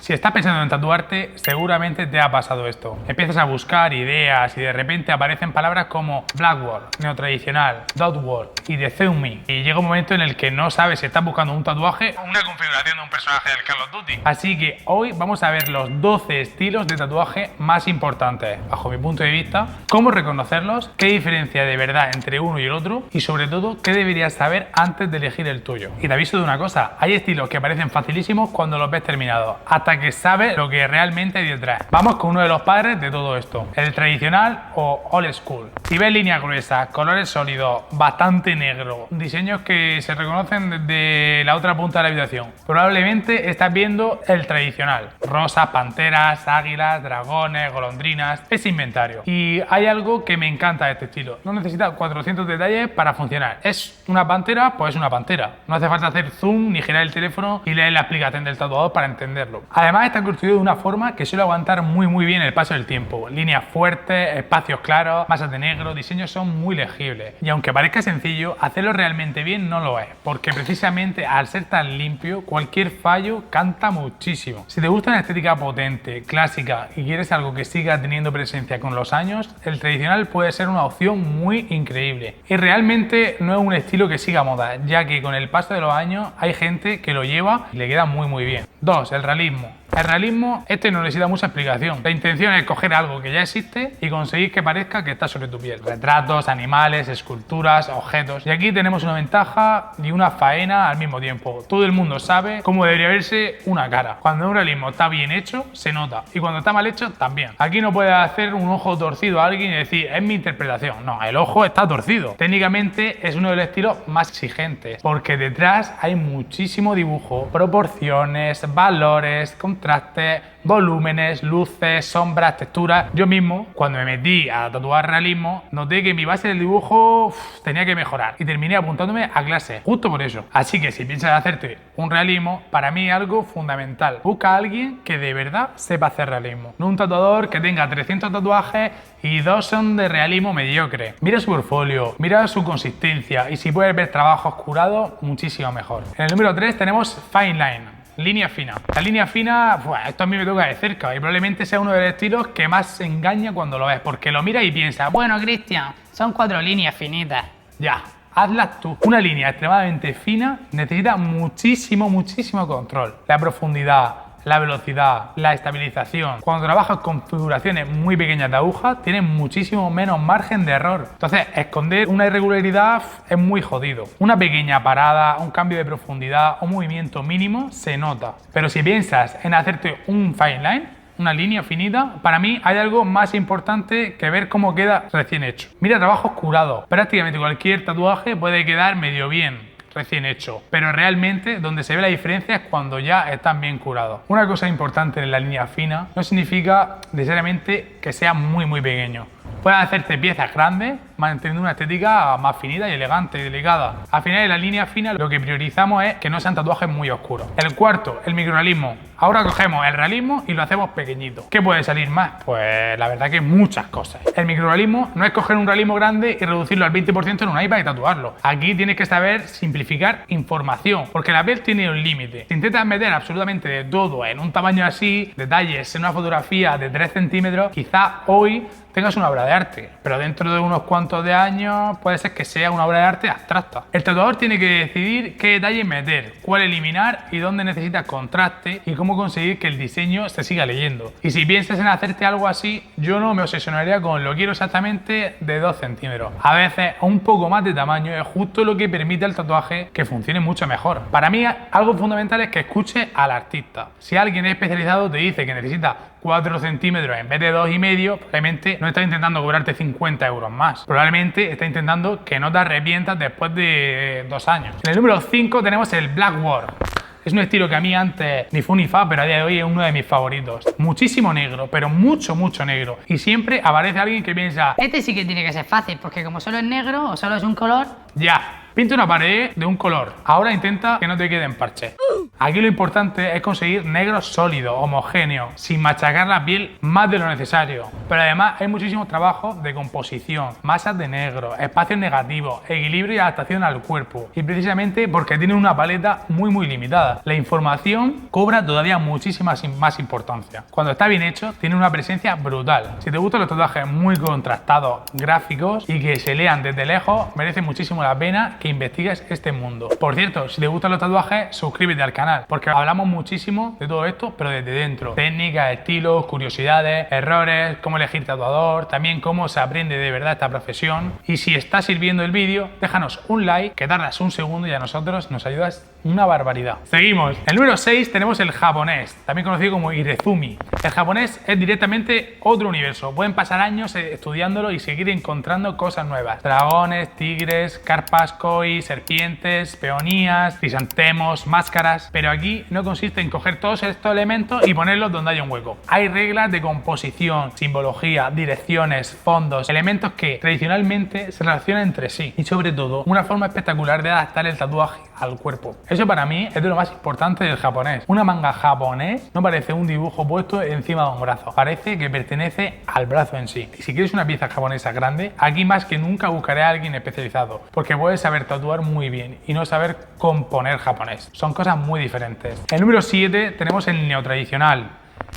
Si estás pensando en tatuarte, seguramente te ha pasado esto. Empiezas a buscar ideas y de repente aparecen palabras como Blackboard, neotradicional, Dotworld y Dezeumi. Y llega un momento en el que no sabes si estás buscando un tatuaje o una configuración de un personaje del Call of Duty. Así que hoy vamos a ver los 12 estilos de tatuaje más importantes, bajo mi punto de vista, cómo reconocerlos, qué diferencia hay de verdad entre uno y el otro y sobre todo qué deberías saber antes de elegir el tuyo. Y te aviso de una cosa, hay estilos que parecen facilísimos cuando los ves terminados, hasta que sabes lo que realmente hay detrás. Vamos con uno de los padres de todo esto, el tradicional o old school. Si ves líneas gruesas, colores sólidos, bastante negro, diseños que se reconocen desde la otra punta de la habitación, probablemente estás viendo el tradicional. Rosas, panteras, águilas, dragones, golondrinas, ese inventario. Y hay algo que me encanta de este estilo, no necesita 400 detalles para funcionar. Es una pantera, pues es una pantera. No hace falta hacer zoom ni girar el teléfono y leer la explicación del tatuador para entenderlo. Además está construido de una forma que suele aguantar muy bien el paso del tiempo. Líneas fuertes, espacios claros, masas de negro, diseños son muy legibles. Y aunque parezca sencillo, hacerlo realmente bien no lo es, porque precisamente al ser tan limpio, cualquier fallo canta muchísimo. Si te gusta una estética potente, clásica y quieres algo que siga teniendo presencia con los años, el tradicional puede ser una opción muy increíble. Y realmente no es un estilo que siga moda, ya que con el paso de los años hay gente que lo lleva y le queda muy bien. 2. El realismo. El realismo, no necesita mucha explicación. La intención es coger algo que ya existe y conseguir que parezca que está sobre tu piel. Retratos, animales, esculturas, objetos. Y aquí tenemos una ventaja y una faena al mismo tiempo. Todo el mundo sabe cómo debería verse una cara. Cuando un realismo está bien hecho, se nota. Y cuando está mal hecho, también. Aquí no puedes hacer un ojo torcido a alguien y decir, es mi interpretación. No, el ojo está torcido. Técnicamente es uno de los estilos más exigentes, porque detrás hay muchísimo dibujo, proporciones, valores, contrastes, volúmenes, luces, sombras, texturas. Yo mismo, cuando me metí a tatuar realismo, noté que mi base del dibujo tenía que mejorar y terminé apuntándome a clase, justo por eso. Así que si piensas hacerte un realismo, para mí es algo fundamental. Busca a alguien que de verdad sepa hacer realismo, no un tatuador que tenga 300 tatuajes y 2 son de realismo mediocre. Mira su portfolio, mira su consistencia y si puedes ver trabajos curados, muchísimo mejor. En el número 3 tenemos Fine Line. Línea fina. La línea fina, esto a mí me toca de cerca y probablemente sea uno de los estilos que más engaña cuando lo ves, porque lo miras y piensas, bueno, Cristian, son 4 líneas finitas. Ya, hazlas tú. Una línea extremadamente fina necesita muchísimo control. La profundidad, la velocidad, la estabilización. Cuando trabajas con configuraciones muy pequeñas de aguja, tienes muchísimo menos margen de error. Entonces, esconder una irregularidad es muy jodido. Una pequeña parada, un cambio de profundidad, un movimiento mínimo, se nota. Pero si piensas en hacerte un fine line, una línea finita, para mí hay algo más importante que ver cómo queda recién hecho. Mira trabajos curados. Prácticamente cualquier tatuaje puede quedar medio bien recién hecho, pero realmente donde se ve la diferencia es cuando ya están bien curados. Una cosa importante en la línea fina no significa necesariamente que sea muy pequeño. Puedes hacerte piezas grandes, manteniendo una estética más finita y elegante y delicada. Al final, en la línea fina lo que priorizamos es que no sean tatuajes muy oscuros. El cuarto, el microrealismo. Ahora cogemos el realismo y lo hacemos pequeñito. ¿Qué puede salir más? Pues la verdad que muchas cosas. El microrealismo no es coger un realismo grande y reducirlo al 20% en un iPad y tatuarlo. Aquí tienes que saber simplificar información, porque la piel tiene un límite. Si intentas meter absolutamente de todo en un tamaño así, detalles en una fotografía de 3 centímetros, quizá hoy tengas una obra de arte, pero dentro de unos cuantos de años puede ser que sea una obra de arte abstracta. El tatuador tiene que decidir qué detalles meter, cuál eliminar y dónde necesitas contraste y cómo conseguir que el diseño se siga leyendo. Y si piensas en hacerte algo así, yo no me obsesionaría con lo quiero exactamente de 2 centímetros. A veces un poco más de tamaño es justo lo que permite al tatuaje que funcione mucho mejor. Para mí algo fundamental es que escuche al artista. Si alguien es especializado te dice que necesita 4 centímetros en vez de 2,5, probablemente no está intentando cobrarte 50 euros más. Probablemente está intentando que no te arrepientas después de 2 años. En el número 5 tenemos el Blackboard. Es un estilo que a mí antes ni fu ni fa, pero a día de hoy es uno de mis favoritos. Muchísimo negro, pero mucho negro. Y siempre aparece alguien que piensa, Este sí que tiene que ser fácil, porque como solo es negro o solo es un color... ya, Pinta una pared de un color. Ahora intenta que no te queden parches. Aquí lo importante es conseguir negros sólidos, homogéneos, sin machacar la piel más de lo necesario. Pero además hay muchísimos trabajos de composición, masas de negro, espacios negativos, equilibrio y adaptación al cuerpo. Y precisamente porque tienen una paleta muy limitada. La información cobra todavía muchísima más importancia. Cuando está bien hecho, tiene una presencia brutal. Si te gustan los tatuajes muy contrastados, gráficos y que se lean desde lejos, merece muchísimo la pena que investigues este mundo. Por cierto, si te gustan los tatuajes, suscríbete al canal, porque hablamos muchísimo de todo esto, pero desde dentro. Técnicas, estilos, curiosidades, errores, cómo elegir tatuador, también cómo se aprende de verdad esta profesión. Y si está sirviendo el vídeo, déjanos un like, que tardas un segundo y a nosotros nos ayudas una barbaridad. Seguimos. El número 6 tenemos el japonés, también conocido como Irezumi. El japonés es directamente otro universo. Pueden pasar años estudiándolo y seguir encontrando cosas nuevas. Dragones, tigres, carpas, koi, serpientes, peonías, crisantemos, máscaras. Pero aquí no consiste en coger todos estos elementos y ponerlos donde haya un hueco. Hay reglas de composición, simbología, direcciones, fondos, elementos que tradicionalmente se relacionan entre sí. Y sobre todo, una forma espectacular de adaptar el tatuaje al cuerpo. Eso para mí es de lo más importante del japonés. Una manga japonés no parece un dibujo puesto encima de un brazo, parece que pertenece al brazo en sí. Y si quieres una pieza japonesa grande, aquí más que nunca buscaré a alguien especializado, porque puedes saber tatuar muy bien y no saber componer japonés. Son cosas muy diferentes. El número 7 tenemos el neotradicional.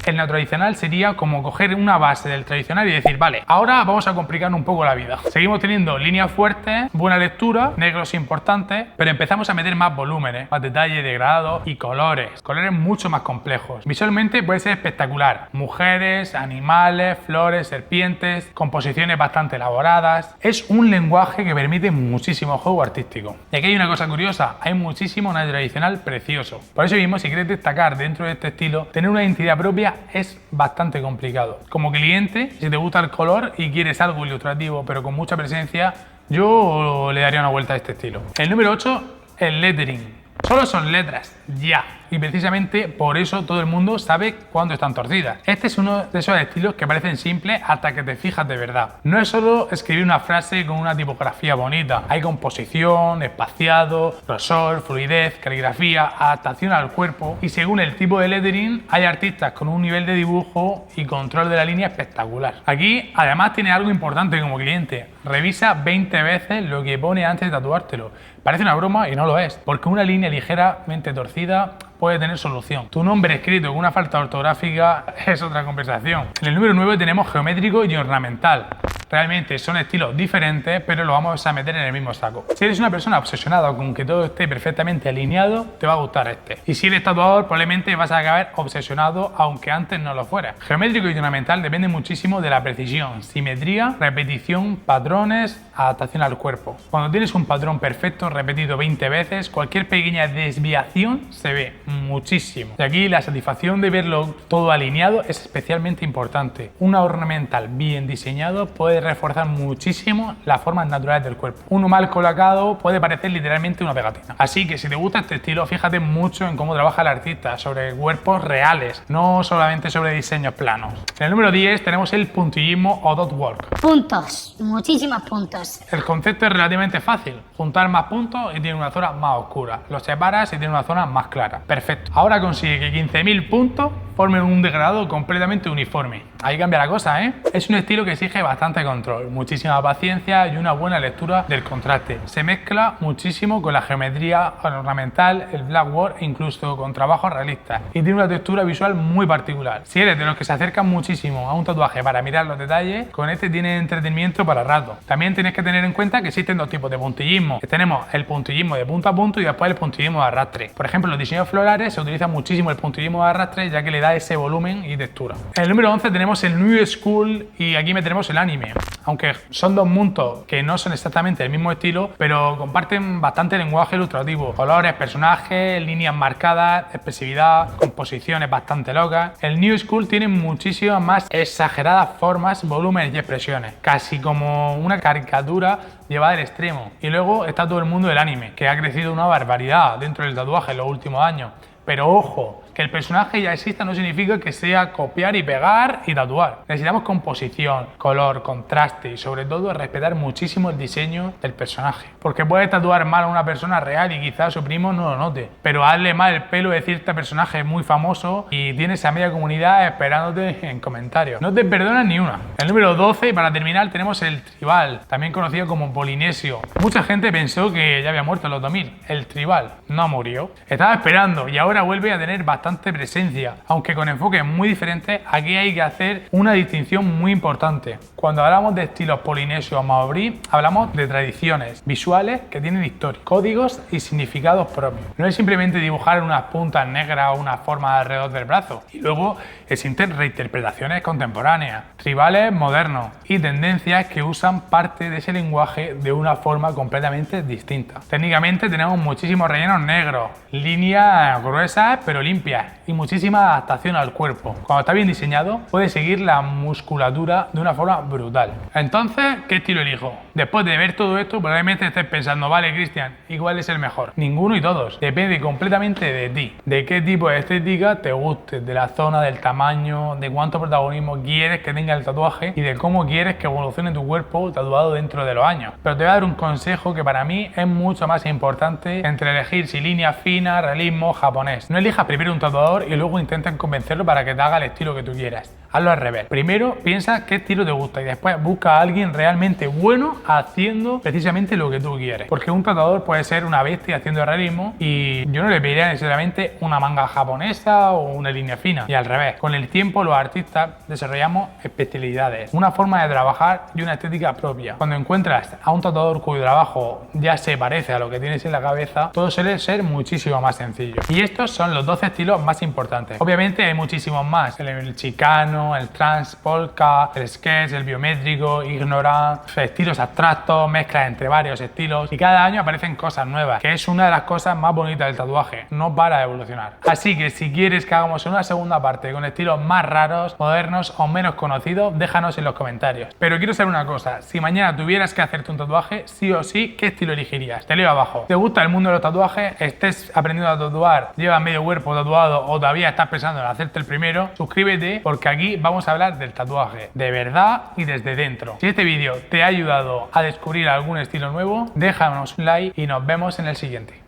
El neotradicional sería como coger una base del tradicional y decir, vale, ahora vamos a complicar un poco la vida. Seguimos teniendo líneas fuertes, buena lectura, negros importantes, pero empezamos a meter más volúmenes, más detalle, degradado y colores mucho más complejos. Visualmente puede ser espectacular. Mujeres, animales, flores, serpientes, composiciones bastante elaboradas. Es un lenguaje que permite muchísimo juego artístico. Y aquí hay una cosa curiosa, hay muchísimo neotradicional precioso. Por eso mismo, si quieres destacar dentro de este estilo, tener una identidad propia es bastante complicado. Como cliente, si te gusta el color y quieres algo ilustrativo pero con mucha presencia, yo le daría una vuelta a este estilo. El número 8, el lettering. Solo son letras, ya. Y precisamente por eso todo el mundo sabe cuándo están torcidas. Este es uno de esos estilos que parecen simples hasta que te fijas de verdad. No es solo escribir una frase con una tipografía bonita. Hay composición, espaciado, grosor, fluidez, caligrafía, adaptación al cuerpo. Y según el tipo de lettering, hay artistas con un nivel de dibujo y control de la línea espectacular. Aquí además tiene algo importante como cliente. Revisa 20 veces lo que pone antes de tatuártelo. Parece una broma y no lo es, porque una línea ligeramente torcida puede tener solución. Tu nombre escrito con una falta ortográfica es otra conversación. En el número 9 tenemos geométrico y ornamental. Realmente son estilos diferentes, pero lo vamos a meter en el mismo saco. Si eres una persona obsesionada con que todo esté perfectamente alineado, te va a gustar este. Y si eres tatuador, probablemente vas a acabar obsesionado, aunque antes no lo fuera. Geométrico y ornamental depende muchísimo de la precisión, simetría, repetición, patrones, adaptación al cuerpo. Cuando tienes un patrón perfecto repetido 20 veces, cualquier pequeña desviación se ve muchísimo. Y aquí la satisfacción de verlo todo alineado es especialmente importante. Una ornamental bien diseñado puede reforzar muchísimo las formas naturales del cuerpo. Uno mal colocado puede parecer literalmente una pegatina. Así que si te gusta este estilo, fíjate mucho en cómo trabaja el artista sobre cuerpos reales, no solamente sobre diseños planos. En el número 10 tenemos el puntillismo o dot work. Puntos, muchísimos puntos. El concepto es relativamente fácil. Juntar más puntos y tiene una zona más oscura. Los separas y tiene una zona más clara. Perfecto. Ahora consigue que 15.000 puntos formen un degradado completamente uniforme. Ahí cambia la cosa, ¿eh? Es un estilo que exige bastante control, muchísima paciencia y una buena lectura del contraste. Se mezcla muchísimo con la geometría ornamental, el blackboard e incluso con trabajos realistas. Y tiene una textura visual muy particular. Si eres de los que se acercan muchísimo a un tatuaje para mirar los detalles, con este tiene entretenimiento para rato. También tienes que tener en cuenta que existen dos tipos de puntillismo. Tenemos el puntillismo de punto a punto y después el puntillismo de arrastre. Por ejemplo, en los diseños florales se utiliza muchísimo el puntillismo de arrastre, ya que le da ese volumen y textura. En el número 11 tenemos el New School y aquí meteremos el anime. Aunque son dos mundos que no son exactamente del mismo estilo, pero comparten bastante lenguaje ilustrativo. Colores, personajes, líneas marcadas, expresividad, composiciones bastante locas. El New School tiene muchísimas más exageradas formas, volúmenes y expresiones. Casi como una caricatura llevada al extremo. Y luego está todo el mundo del anime, que ha crecido una barbaridad dentro del tatuaje en los últimos años. Pero ojo, Que el personaje ya exista no significa que sea copiar y pegar y tatuar. Necesitamos composición, color, contraste y sobre todo respetar muchísimo el diseño del personaje. Porque puedes tatuar mal a una persona real y quizás su primo no lo note, pero hazle mal el pelo de cierto personaje muy famoso y tienes a media comunidad esperándote en comentarios. No te perdonan ni una. El número 12, y para terminar, tenemos el tribal, también conocido como polinesio. Mucha gente pensó que ya había muerto en los 2000. El tribal no murió. Estaba esperando y ahora vuelve a tener bastante presencia. Aunque con enfoques muy diferentes, aquí hay que hacer una distinción muy importante. Cuando hablamos de estilos polinesio o maorí, hablamos de tradiciones visuales que tienen historia, códigos y significados propios. No es simplemente dibujar unas puntas negras o una forma alrededor del brazo. Y luego existen reinterpretaciones contemporáneas, tribales modernos y tendencias que usan parte de ese lenguaje de una forma completamente distinta. Técnicamente tenemos muchísimos rellenos negros, líneas gruesas pero limpias y muchísima adaptación al cuerpo. Cuando está bien diseñado, puede seguir la musculatura de una forma brutal. Entonces, ¿qué estilo elijo? Después de ver todo esto, probablemente estés pensando, vale, Cristian, ¿y cuál es el mejor? Ninguno y todos. Depende completamente de ti, de qué tipo de estética te guste, de la zona, del tamaño, de cuánto protagonismo quieres que tenga el tatuaje y de cómo quieres que evolucione tu cuerpo tatuado dentro de los años. Pero te voy a dar un consejo que para mí es mucho más importante entre elegir si línea fina, realismo, japonés. No elijas primero un tatuador y luego intenten convencerlo para que te haga el estilo que tú quieras. Hazlo al revés. Primero piensa qué estilo te gusta y después busca a alguien realmente bueno haciendo precisamente lo que tú quieres. Porque un tatuador puede ser una bestia haciendo realismo y yo no le pediría necesariamente una manga japonesa o una línea fina. Y al revés. Con el tiempo los artistas desarrollamos especialidades, una forma de trabajar y una estética propia. Cuando encuentras a un tatuador cuyo trabajo ya se parece a lo que tienes en la cabeza, todo suele ser muchísimo más sencillo. Y estos son los 12 estilos más importantes. Obviamente hay muchísimos más. El chicano, el trans, polka, el sketch, el biométrico, ignorant, estilos abstractos, mezclas entre varios estilos y cada año aparecen cosas nuevas, que es una de las cosas más bonitas del tatuaje, no para de evolucionar. Así que si quieres que hagamos una segunda parte con estilos más raros, modernos o menos conocidos, déjanos en los comentarios. Pero quiero saber una cosa, si mañana tuvieras que hacerte un tatuaje, sí o sí, ¿qué estilo elegirías? Te leo abajo. ¿Te gusta el mundo de los tatuajes? ¿Estés aprendiendo a tatuar? ¿Llevas medio cuerpo tatuado o todavía estás pensando en hacerte el primero? Suscríbete porque aquí vamos a hablar del tatuaje de verdad y desde dentro. Si este vídeo te ha ayudado a descubrir algún estilo nuevo, déjanos un like y nos vemos en el siguiente.